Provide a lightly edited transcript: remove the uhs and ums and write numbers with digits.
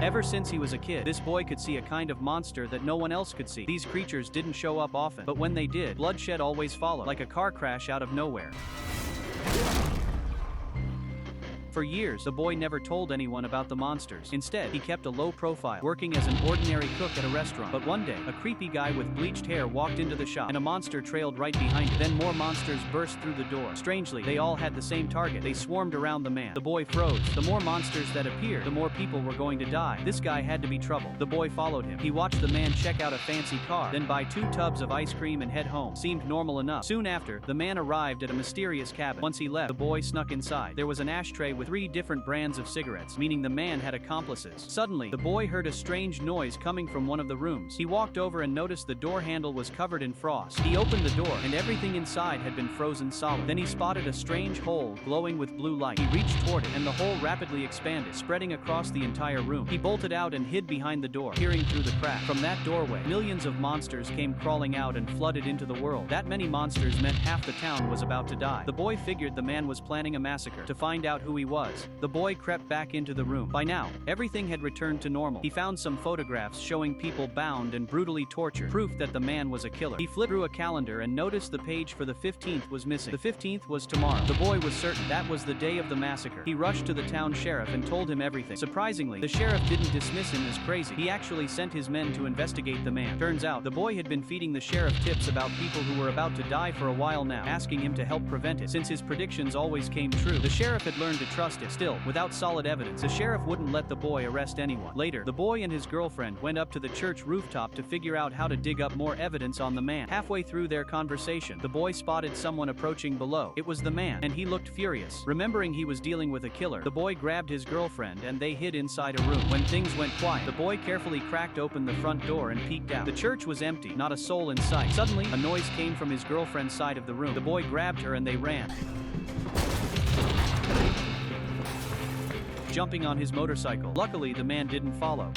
Ever since he was a kid, this boy could see a kind of monster that no one else could see. These creatures didn't show up often, but when they did, bloodshed always followed, like a car crash out of nowhere. For years, the boy never told anyone about the monsters. Instead, he kept a low profile, working as an ordinary cook at a restaurant. But one day, a creepy guy with bleached hair walked into the shop, and a monster trailed right behind him. Then more monsters burst through the door. Strangely, they all had the same target. They swarmed around the man. The boy froze. The more monsters that appeared, the more people were going to die. This guy had to be trouble. The boy followed him. He watched the man check out a fancy car, then buy 2 tubs of ice cream and head home. Seemed normal enough. Soon after, the man arrived at a mysterious cabin. Once he left, the boy snuck inside. There was an ashtray with 3 different brands of cigarettes, meaning the man had accomplices. Suddenly, the boy heard a strange noise coming from one of the rooms. He walked over and noticed the door handle was covered in frost. He opened the door, and everything inside had been frozen solid. Then he spotted a strange hole glowing with blue light. He reached toward it, and the hole rapidly expanded, spreading across the entire room. He bolted out and hid behind the door, peering through the crack. From that doorway, millions of monsters came crawling out and flooded into the world. That many monsters meant half the town was about to die. The boy figured the man was planning a massacre. To find out who he was, the boy crept back into the room. By now, everything had returned to normal. He found some photographs showing people bound and brutally tortured, proof that the man was a killer. He flipped through a calendar and noticed the page for the 15th was missing. The 15th was tomorrow. The boy was certain that was the day of the massacre. He rushed to the town sheriff and told him everything. Surprisingly, the sheriff didn't dismiss him as crazy. He actually sent his men to investigate the man. Turns out, the boy had been feeding the sheriff tips about people who were about to die for a while now, asking him to help prevent it. Since his predictions always came true, the sheriff had learned to trust him. Still, without solid evidence, the sheriff wouldn't let the boy arrest anyone. Later, the boy and his girlfriend went up to the church rooftop to figure out how to dig up more evidence on the man. Halfway through their conversation, the boy spotted someone approaching below. It was the man, and he looked furious. Remembering he was dealing with a killer, the boy grabbed his girlfriend and they hid inside a room. When things went quiet, the boy carefully cracked open the front door and peeked out. The church was empty, not a soul in sight. Suddenly, a noise came from his girlfriend's side of the room. The boy grabbed her and they ran, jumping on his motorcycle. Luckily, the man didn't follow.